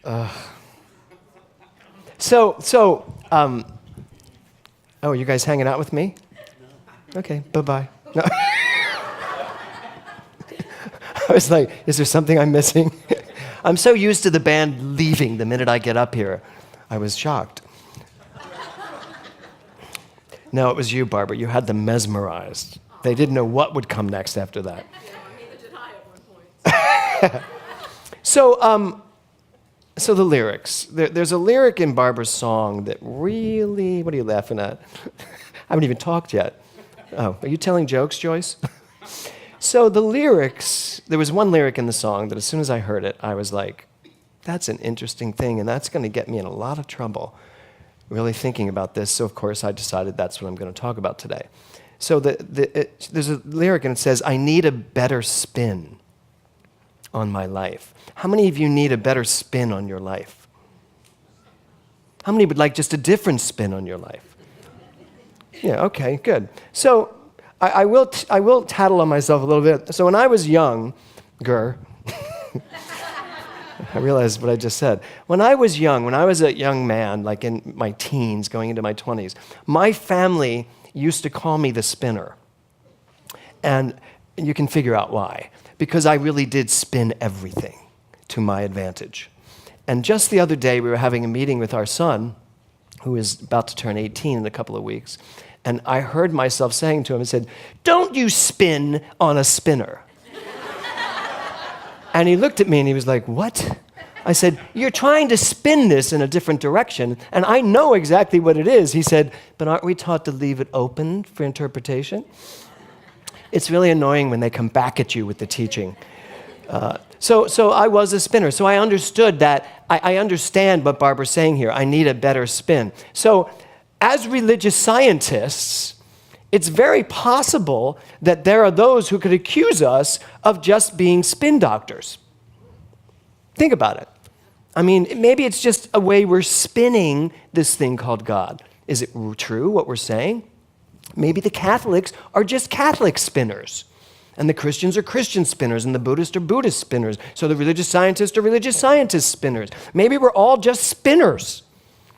Oh, you guys hanging out with me? Okay, bye-bye. No. I was like, is there something I'm missing? I'm so used to the band leaving the minute I get up here. I was shocked. No, it was you, Barbara. You had them mesmerized. They didn't know what would come next after that. Neither did I at one point. So the lyrics. There's a lyric in Barbara's song that really, what are you laughing at? I haven't even talked yet. Oh, are you telling jokes, Joyce? So the lyrics, there was one lyric in the song that as soon as I heard it, I was like, that's an interesting thing, and that's going to get me in a lot of trouble, really thinking about this. So of course I decided that's what I'm going to talk about today. So there's a lyric and it says, I need a better spin on my life. How many of you need a better spin on your life? How many would like just a different spin on your life? Yeah, okay, good. So I will tattle on myself a little bit. So when I was younger, I realized what I just said. When I was a young man, like in my teens, going into my 20s, my family used to call me the spinner. And you can figure out why. Because I really did spin everything to my advantage. And just the other day, we were having a meeting with our son, who is about to turn 18 in a couple of weeks, and I heard myself saying to him, I said, don't you spin on a spinner. And he looked at me and he was like, what? I said, you're trying to spin this in a different direction, and I know exactly what it is. He said, but aren't we taught to leave it open for interpretation? It's really annoying when they come back at you with the teaching. So I was a spinner. So I understood that. I understand what Barbara's saying here. I need a better spin. So as religious scientists, it's very possible that there are those who could accuse us of just being spin doctors. Think about it. I mean, maybe it's just a way we're spinning this thing called God. Is it true what we're saying? Maybe the Catholics are just Catholic spinners, and the Christians are Christian spinners, and the Buddhists are Buddhist spinners, so the religious scientists are religious scientist spinners. Maybe we're all just spinners,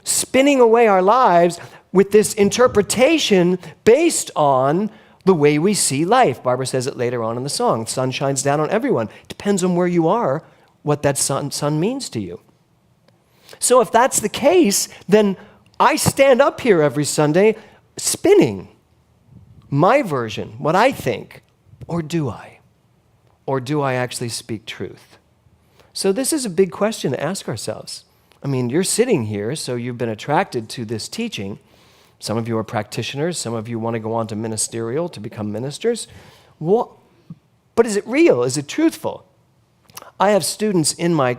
spinning away our lives with this interpretation based on the way we see life. Barbara says it later on in the song. The sun shines down on everyone. It depends on where you are, what that sun means to you. So if that's the case, then I stand up here every Sunday spinning my version, what I think, or do I? Or do I actually speak truth? So this is a big question to ask ourselves. I mean, you're sitting here, so you've been attracted to this teaching. Some of you are practitioners. Some of you want to go on to ministerial to become ministers. But is it real? Is it truthful? I have students in my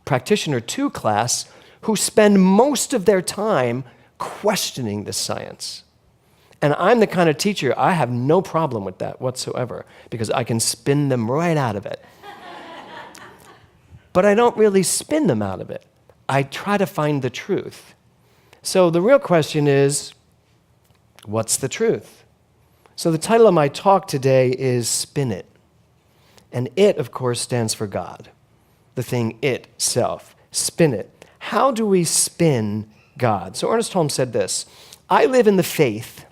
Practitioner 2 class who spend most of their time questioning this science. And I'm the kind of teacher, I have no problem with that whatsoever, because I can spin them right out of it. But I don't really spin them out of it. I try to find the truth. So the real question is, what's the truth? So the title of my talk today is Spin It. And it, of course, stands for God. The thing itself. Spin it. How do we spin God? So Ernest Holmes said this, I live in the faith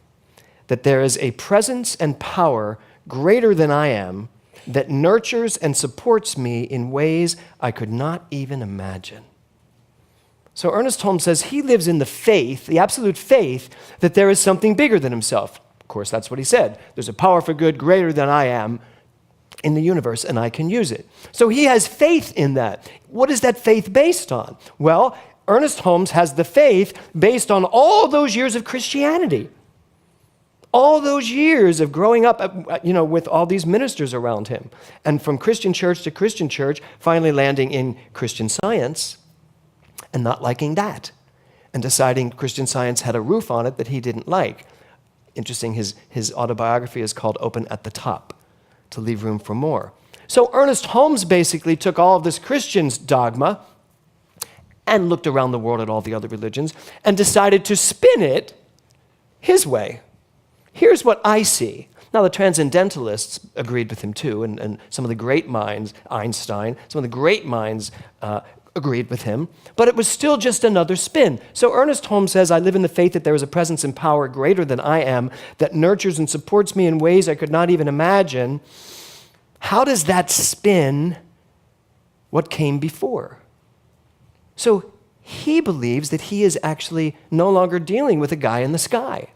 that there is a presence and power greater than I am that nurtures and supports me in ways I could not even imagine. So Ernest Holmes says he lives in the faith, the absolute faith, that there is something bigger than himself. Of course, that's what he said. There's a power for good greater than I am in the universe, and I can use it. So he has faith in that. What is that faith based on? Well, Ernest Holmes has the faith based on all those years of Christianity. All those years of growing up, with all these ministers around him. And from Christian church to Christian church, finally landing in Christian Science and not liking that. And deciding Christian Science had a roof on it that he didn't like. Interesting, his autobiography is called Open at the Top, to leave room for more. So Ernest Holmes basically took all of this Christian's dogma and looked around the world at all the other religions and decided to spin it his way. Here's what I see. Now, the transcendentalists agreed with him too, and some of the great minds, Einstein, some of the great minds agreed with him, but it was still just another spin. So Ernest Holmes says, I live in the faith that there is a presence and power greater than I am that nurtures and supports me in ways I could not even imagine. How does that spin what came before? So he believes that he is actually no longer dealing with a guy in the sky.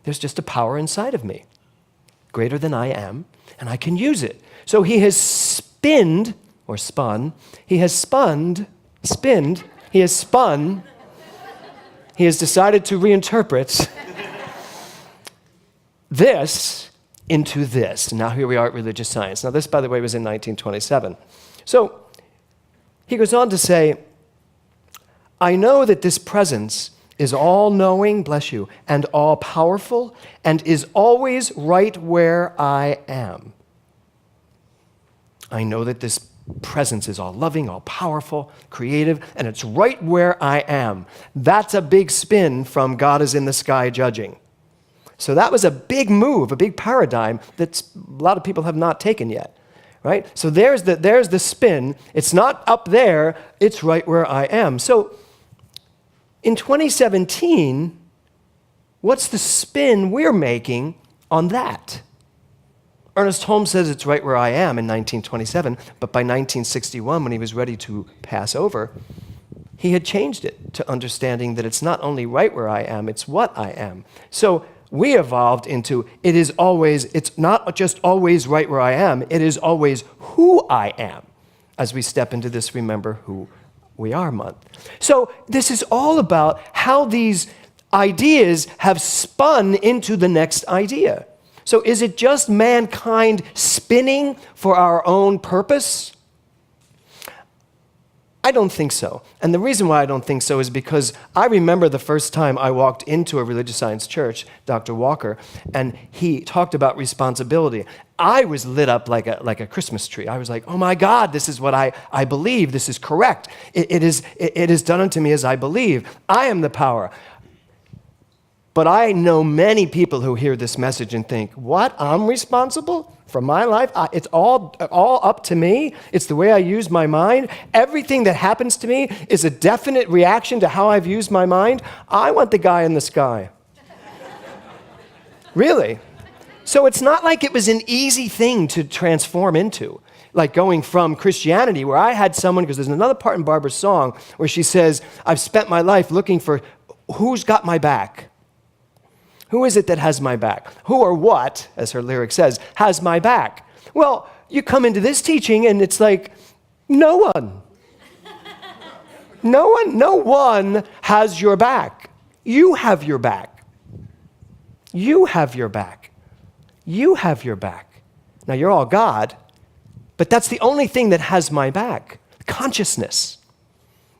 There's just a power inside of me, greater than I am, and I can use it. So he has spun, he has decided to reinterpret this into this. And now here we are at religious science. Now this, by the way, was in 1927. So he goes on to say, I know that this presence is all-knowing, bless you, and all-powerful, and is always right where I am. I know that this presence is all-loving, all-powerful, creative, and it's right where I am. That's a big spin from God is in the sky judging. So that was a big move, a big paradigm that a lot of people have not taken yet. Right? So there's the spin. It's not up there, it's right where I am. So in 2017, what's the spin we're making on that? Ernest Holmes says it's right where I am in 1927, but by 1961, when he was ready to pass over, he had changed it to understanding that it's not only right where I am, it's what I am. So we evolved into it's not just always right where I am, it is always who I am as we step into this Remember Who We Are month. So this is all about how these ideas have spun into the next idea. So is it just mankind spinning for our own purpose? I don't think so. And the reason why I don't think so is because I remember the first time I walked into a religious science church, Dr. Walker, and he talked about responsibility. I was lit up like a Christmas tree. I was like, oh my God, this is what I believe. This is correct. It is done unto me as I believe. I am the power. But I know many people who hear this message and think, what, I'm responsible for my life? It's all up to me? It's the way I use my mind? Everything that happens to me is a definite reaction to how I've used my mind? I want the guy in the sky. Really? So it's not like it was an easy thing to transform into, like going from Christianity, where I had someone, because there's another part in Barbara's song where she says, I've spent my life looking for who's got my back. Who is it that has my back? Who or what, as her lyric says, has my back? Well, you come into this teaching and it's like, no one. No one has your back. You have your back. You have your back. You have your back. Now, you're all God, but that's the only thing that has my back. Consciousness.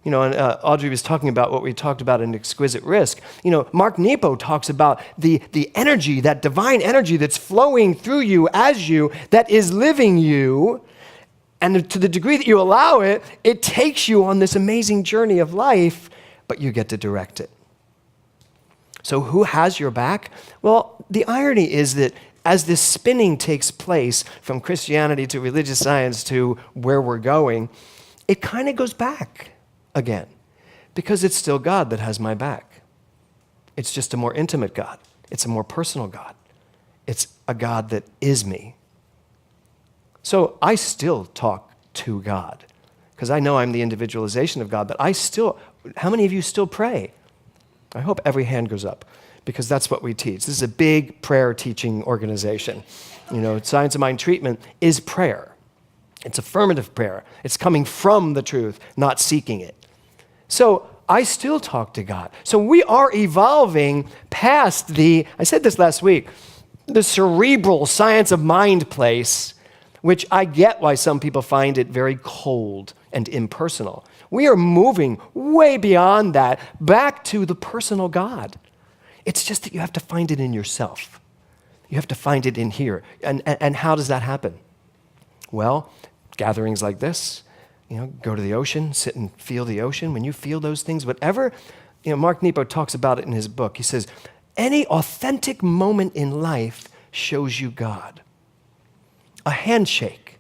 You know, and Audrey was talking about what we talked about in Exquisite Risk. You know, Mark Nepo talks about the energy, that divine energy that's flowing through you as you, that is living you. And to the degree that you allow it, it takes you on this amazing journey of life, but you get to direct it. So who has your back? Well, the irony is that as this spinning takes place from Christianity to religious science to where we're going, it kind of goes back again, because it's still God that has my back. It's just a more intimate God. It's a more personal God. It's a God that is me. So I still talk to God, because I know I'm the individualization of God, but how many of you still pray? I hope every hand goes up, because that's what we teach. This is a big prayer teaching organization. You know, Science of Mind treatment is prayer. It's affirmative prayer. It's coming from the truth, not seeking it. So I still talk to God. So we are evolving past I said this last week, the cerebral science of mind place, which I get why some people find it very cold and impersonal. We are moving way beyond that, back to the personal God. It's just that you have to find it in yourself. You have to find it in here. And how does that happen? Well, gatherings like this, you know, go to the ocean, sit and feel the ocean. When you feel those things, whatever, you know, Mark Nepo talks about it in his book. He says, any authentic moment in life shows you God. A handshake,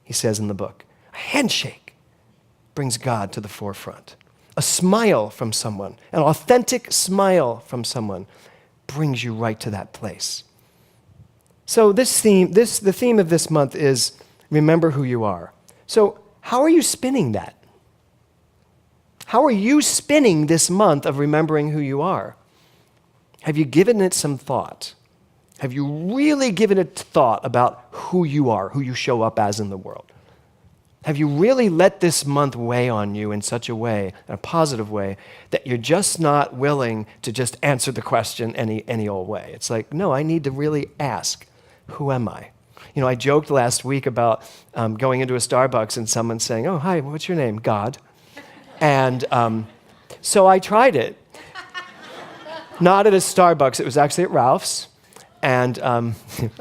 he says in the book, a handshake brings God to the forefront. A smile from someone, an authentic smile from someone, brings you right to that place. So the theme of this month is remember who you are. So how are you spinning that? How are you spinning this month of remembering who you are? Have you given it some thought? Have you really given it thought about who you are, who you show up as in the world? Have you really let this month weigh on you in such a way, in a positive way, that you're just not willing to just answer the question any old way? It's like, no, I need to really ask, who am I? You know, I joked last week about going into a Starbucks and someone saying, oh, hi, what's your name? God. And so I tried it. Not at a Starbucks, it was actually at Ralph's. And I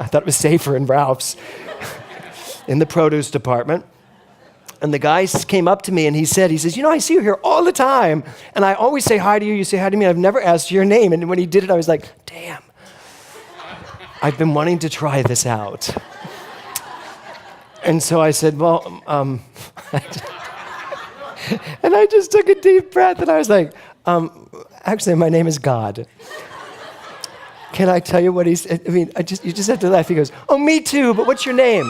thought it was safer in Ralph's, in the produce department. And the guy came up to me and he says, you know, I see you here all the time. And I always say hi to you. You say hi to me. I've never asked your name. And when he did it, I was like, damn. I've been wanting to try this out. And so I said, well, and I just took a deep breath and I was like, actually, my name is God. Can I tell you what he said? I mean, you just have to laugh. He goes, oh, me too, but what's your name?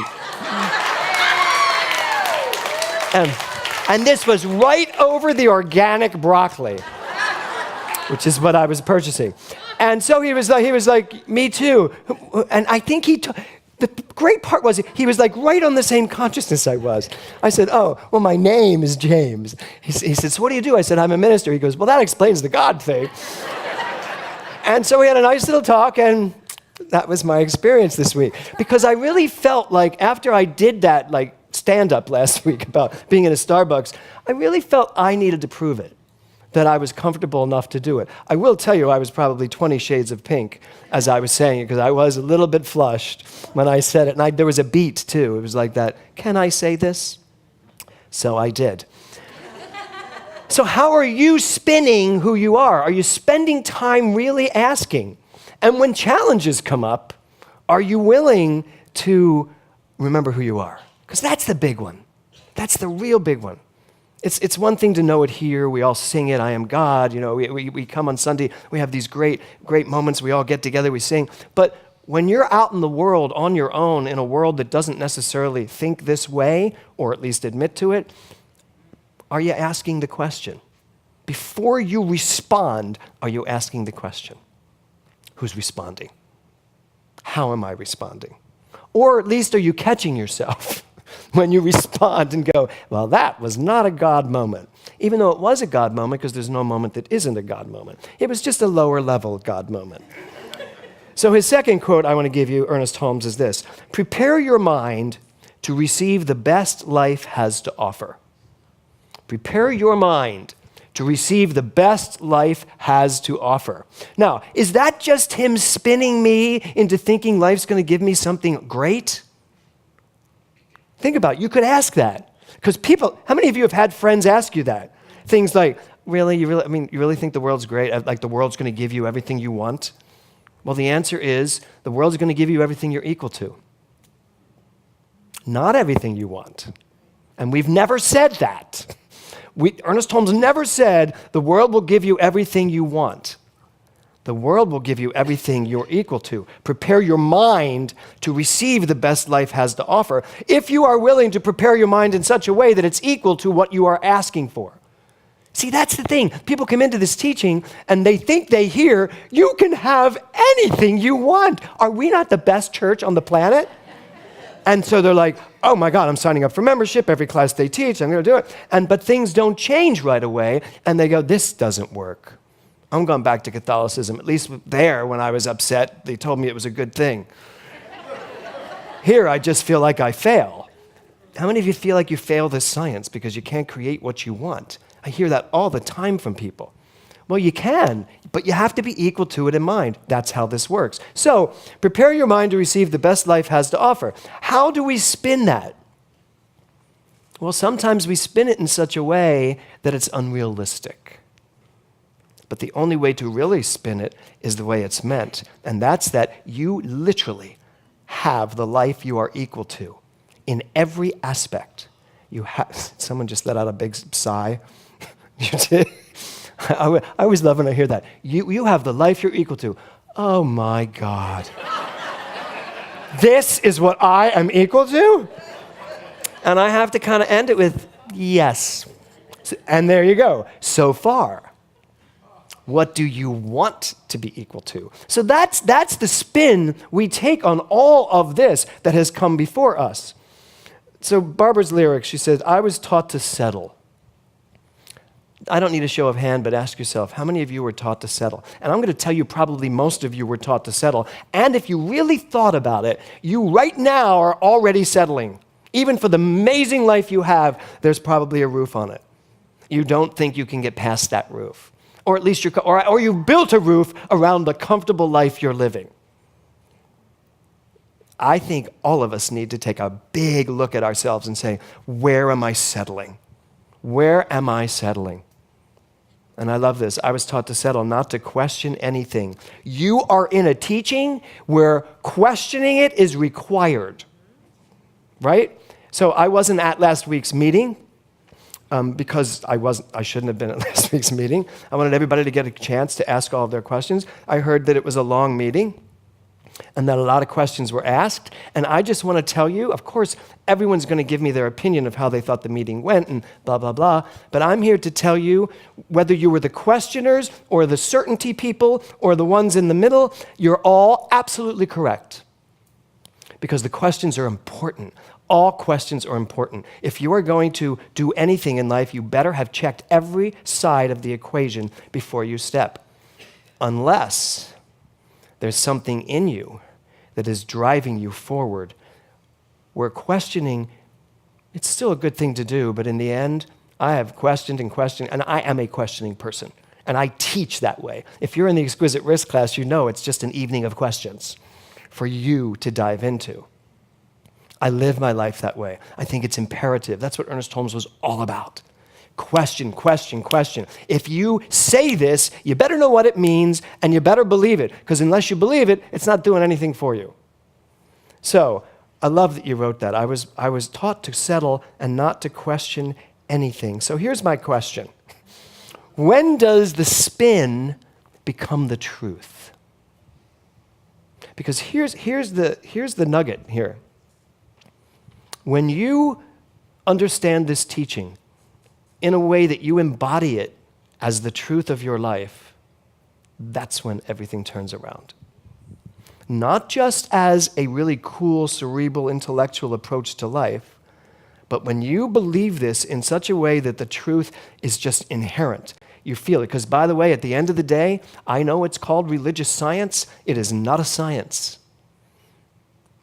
And this was right over the organic broccoli, which is what I was purchasing. And so he was like, me too. And I think the great part was he was like right on the same consciousness I was. I said, oh, well, my name is James. He said, so what do you do? I said, I'm a minister. He goes, well, that explains the God thing. And so we had a nice little talk, and that was my experience this week. Because I really felt like after I did that, like, stand-up last week about being in a Starbucks, I really felt I needed to prove it, that I was comfortable enough to do it. I will tell you I was probably 20 shades of pink as I was saying it, because I was a little bit flushed when I said it. And there was a beat, too. It was like that, can I say this? So I did. So how are you spinning who you are? Are you spending time really asking? And when challenges come up, are you willing to remember who you are? Because that's the big one. That's the real big one. It's one thing to know it here. We all sing it, I am God. You know, we come on Sunday. We have these great moments. We all get together, we sing. But when you're out in the world on your own, in a world that doesn't necessarily think this way, or at least admit to it, are you asking the question? Before you respond, are you asking the question? Who's responding? How am I responding? Or at least are you catching yourself when you respond and go, well, that was not a God moment. Even though it was a God moment, because there's no moment that isn't a God moment. It was just a lower level God moment. So his second quote I want to give you, Ernest Holmes, is this: prepare your mind to receive the best life has to offer. Prepare your mind to receive the best life has to offer. Now, is that just him spinning me into thinking life's going to give me something great? Think about it. You could ask that. Because people, how many of you have had friends ask you that? Things like, you really think the world's great? Like the world's going to give you everything you want? Well, the answer is the world's going to give you everything you're equal to. Not everything you want. And we've never said that. Ernest Holmes never said the world will give you everything you want. The world will give you everything you're equal to. Prepare your mind to receive the best life has to offer if you are willing to prepare your mind in such a way that it's equal to what you are asking for. See, that's the thing. People come into this teaching and they think they hear, you can have anything you want. Are we not the best church on the planet? And so they're like, oh my God, I'm signing up for membership. Every class they teach, I'm going to do it. But things don't change right away. And they go, this doesn't work. I'm going back to Catholicism. At least there, when I was upset, they told me it was a good thing. Here, I just feel like I fail. How many of you feel like you fail this science because you can't create what you want? I hear that all the time from people. Well, you can, but you have to be equal to it in mind. That's how this works. So, prepare your mind to receive the best life has to offer. How do we spin that? Well, sometimes we spin it in such a way that it's unrealistic. But the only way to really spin it is the way it's meant, and that's that you literally have the life you are equal to in every aspect. Someone just let out a big sigh. You did? I always love when I hear that. You have the life you're equal to. Oh my God. This is what I am equal to? And I have to kind of end it with, yes. And there you go. So far. What do you want to be equal to? So that's the spin we take on all of this that has come before us. So Barbara's lyrics, she says, I was taught to settle. I don't need a show of hand, but ask yourself, how many of you were taught to settle? And I'm going to tell you probably most of you were taught to settle. And if you really thought about it, you right now are already settling. Even for the amazing life you have, there's probably a roof on it. You don't think you can get past that roof. Or at least or you've built a roof around the comfortable life you're living. I think all of us need to take a big look at ourselves and say, where am I settling? Where am I settling? And I love this. I was taught to settle, not to question anything. You are in a teaching where questioning it is required. Right? So I wasn't at last week's meeting. Because I shouldn't have been at last week's meeting. I wanted everybody to get a chance to ask all of their questions. I heard that it was a long meeting and that a lot of questions were asked. And I just want to tell you, of course, everyone's going to give me their opinion of how they thought the meeting went and blah, blah, blah. But I'm here to tell you, whether you were the questioners or the certainty people or the ones in the middle, you're all absolutely correct. Because the questions are important. All questions are important. If you are going to do anything in life, you better have checked every side of the equation before you step. Unless there's something in you that is driving you forward, where questioning, it's still a good thing to do, but in the end, I have questioned and questioned, and I am a questioning person, and I teach that way. If you're in the Exquisite Risk class, you know it's just an evening of questions for you to dive into. I live my life that way. I think it's imperative. That's what Ernest Holmes was all about. Question, question, question. If you say this, you better know what it means, and you better believe it, because unless you believe it, it's not doing anything for you. So, I love that you wrote that. I was taught to settle and not to question anything. So here's my question. When does the spin become the truth? Because here's the nugget here. When you understand this teaching in a way that you embody it as the truth of your life, that's when everything turns around. Not just as a really cool, cerebral, intellectual approach to life, but when you believe this in such a way that the truth is just inherent. You feel it. Because, by the way, at the end of the day, I know it's called religious science. It is not a science.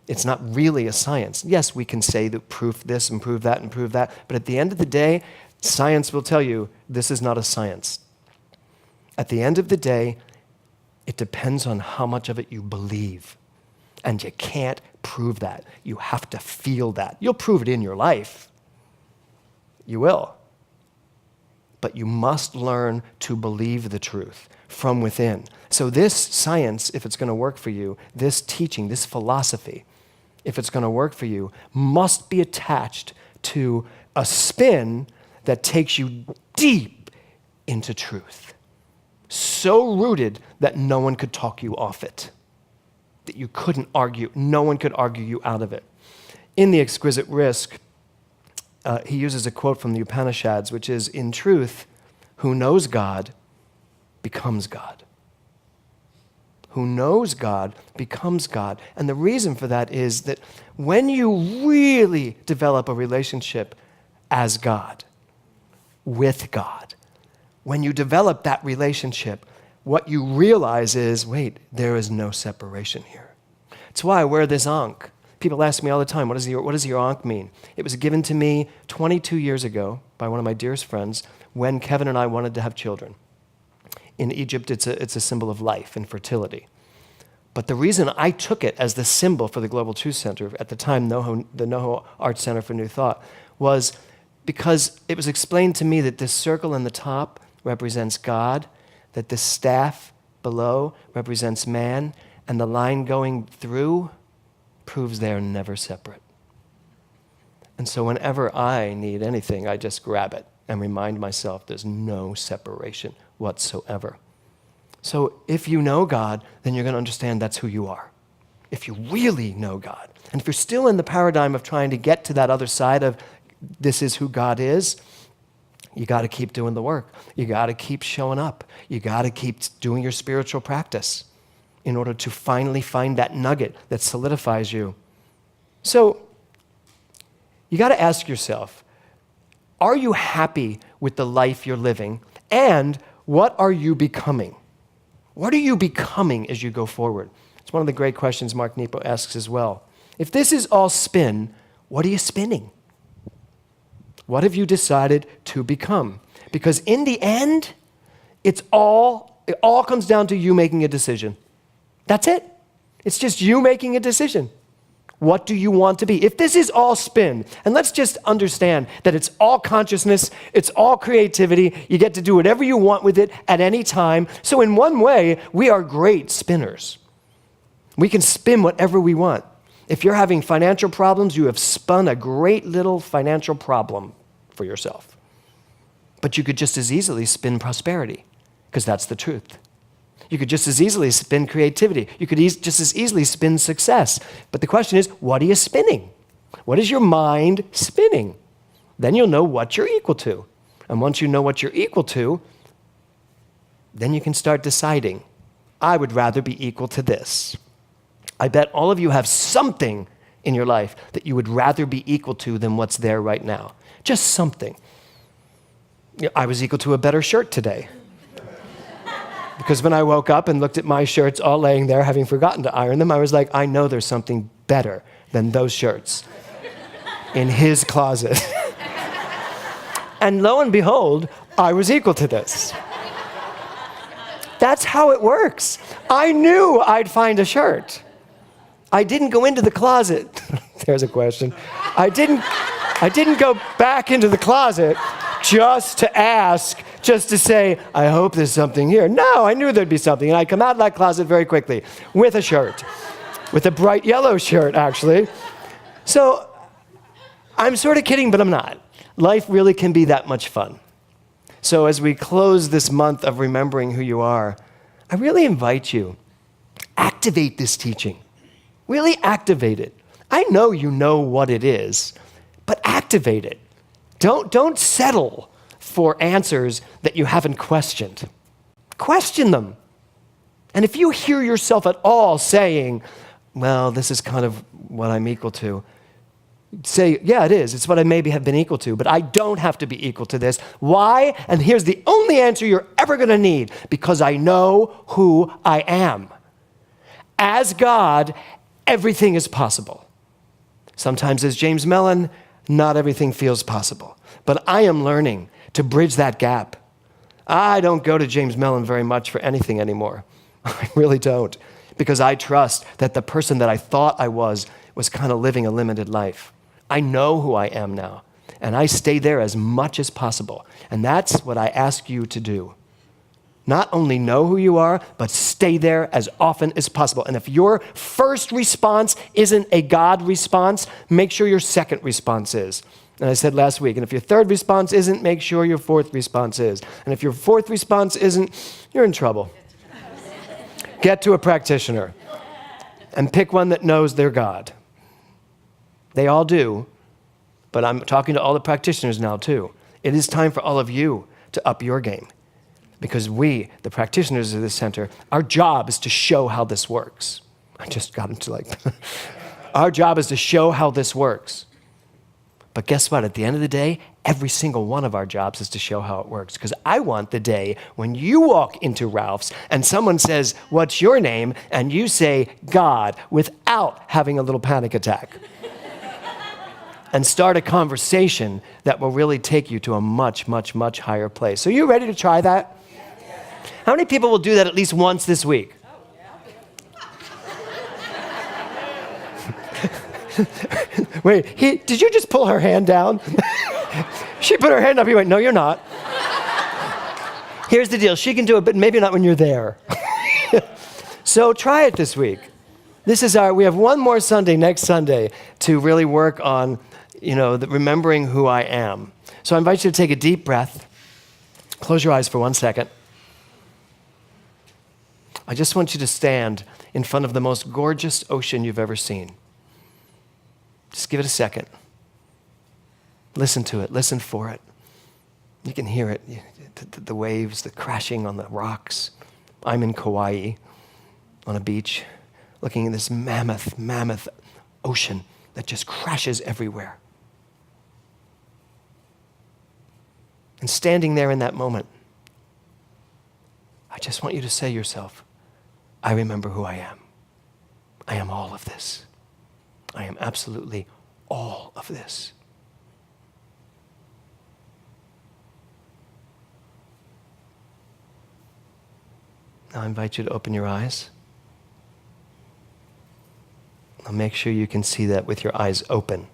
It's not really a science. Yes, we can say that proof this and prove that and prove that, but at the end of the day, science will tell you this is not a science. At the end of the day, it depends on how much of it you believe. And you can't prove that. You have to feel that. You'll prove it in your life. You will. But you must learn to believe the truth from within. So this science, if it's going to work for you, this teaching, this philosophy, if it's going to work for you, must be attached to a spin that takes you deep into truth. So rooted that no one could talk you off it, that you couldn't argue, no one could argue you out of it. In The Exquisite Risk, he uses a quote from the Upanishads, which is, in truth, who knows God becomes God. Who knows God becomes God. And the reason for that is that when you really develop a relationship as God, with God, when you develop that relationship, what you realize is, wait, there is no separation here. It's why I wear this ankh. People ask me all the time, what does your ankh mean? It was given to me 22 years ago by one of my dearest friends when Kevin and I wanted to have children. In Egypt, it's a symbol of life and fertility. But the reason I took it as the symbol for the Global Truth Center, at the time the NoHo Arts Center for New Thought, was because it was explained to me that this circle in the top represents God, that the staff below represents man, and the line going through proves they are never separate. And so whenever I need anything, I just grab it and remind myself there's no separation whatsoever. So if you know God, then you're going to understand that's who you are. If you really know God. And if you're still in the paradigm of trying to get to that other side of this is who God is, you got to keep doing the work. You got to keep showing up. You got to keep doing your spiritual practice in order to finally find that nugget that solidifies you. So you got to ask yourself, are you happy with the life you're living? And what are you becoming? What are you becoming as you go forward? It's one of the great questions Mark Nepo asks as well. If this is all spin, what are you spinning? What have you decided to become? Because in the end, it all comes down to you making a decision. That's it. It's just you making a decision. What do you want to be? If this is all spin, and let's just understand that it's all consciousness, it's all creativity, you get to do whatever you want with it at any time. So in one way, we are great spinners. We can spin whatever we want. If you're having financial problems, you have spun a great little financial problem for yourself. But you could just as easily spin prosperity, because that's the truth. You could just as easily spin creativity. You could just as easily spin success. But the question is, what are you spinning? What is your mind spinning? Then you'll know what you're equal to. And once you know what you're equal to, then you can start deciding, I would rather be equal to this. I bet all of you have something in your life that you would rather be equal to than what's there right now. Just something. I was equal to a better shirt today. Because when I woke up and looked at my shirts all laying there, having forgotten to iron them, I was like, I know there's something better than those shirts in his closet. And lo and behold, I was equal to this. That's how it works. I knew I'd find a shirt. I didn't go into the closet. There's a question. I didn't go back into the closet just to ask, just to say, I hope there's something here. No, I knew there'd be something. And I'd come out of that closet very quickly with a shirt, with a bright yellow shirt, actually. So I'm sort of kidding, but I'm not. Life really can be that much fun. So as we close this month of remembering who you are, I really invite you, activate this teaching. Really activate it. I know you know what it is, but activate it. Don't settle for answers that you haven't questioned. Question them. And if you hear yourself at all saying, well, this is kind of what I'm equal to, say, yeah, it is. It's what I maybe have been equal to, but I don't have to be equal to this. Why? And here's the only answer you're ever going to need, because I know who I am. As God, everything is possible. Sometimes, as James Mellon, not everything feels possible. But I am learning to bridge that gap. I don't go to James Mellon very much for anything anymore. I really don't. Because I trust that the person that I thought I was kind of living a limited life. I know who I am now. And I stay there as much as possible. And that's what I ask you to do. Not only know who you are, but stay there as often as possible. And if your first response isn't a God response, make sure your second response is. And I said last week, and if your third response isn't, make sure your fourth response is. And if your fourth response isn't, you're in trouble. Get to a practitioner and pick one that knows their God. They all do, but I'm talking to all the practitioners now too. It is time for all of you to up your game. Because we, the practitioners of this center, our job is to show how this works. I just got into our job is to show how this works. But guess what? At the end of the day, every single one of our jobs is to show how it works. Because I want the day when you walk into Ralph's and someone says, what's your name? And you say, God, without having a little panic attack. And start a conversation that will really take you to a much, much, much higher place. So you ready to try that? How many people will do that at least once this week? Wait, did you just pull her hand down? She put her hand up, he went, no, you're not. Here's the deal, she can do it, but maybe not when you're there. So try it this week. We have one more Sunday, next Sunday, to really work on remembering who I am. So I invite you to take a deep breath. Close your eyes for 1 second. I just want you to stand in front of the most gorgeous ocean you've ever seen. Just give it a second. Listen to it. Listen for it. You can hear it. The waves, the crashing on the rocks. I'm in Kauai on a beach looking at this mammoth ocean that just crashes everywhere. And standing there in that moment, I just want you to say to yourself, I remember who I am. I am all of this. I am absolutely all of this. Now I invite you to open your eyes. Now make sure you can see that with your eyes open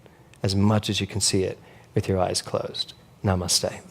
as much as you can see it with your eyes closed. Namaste.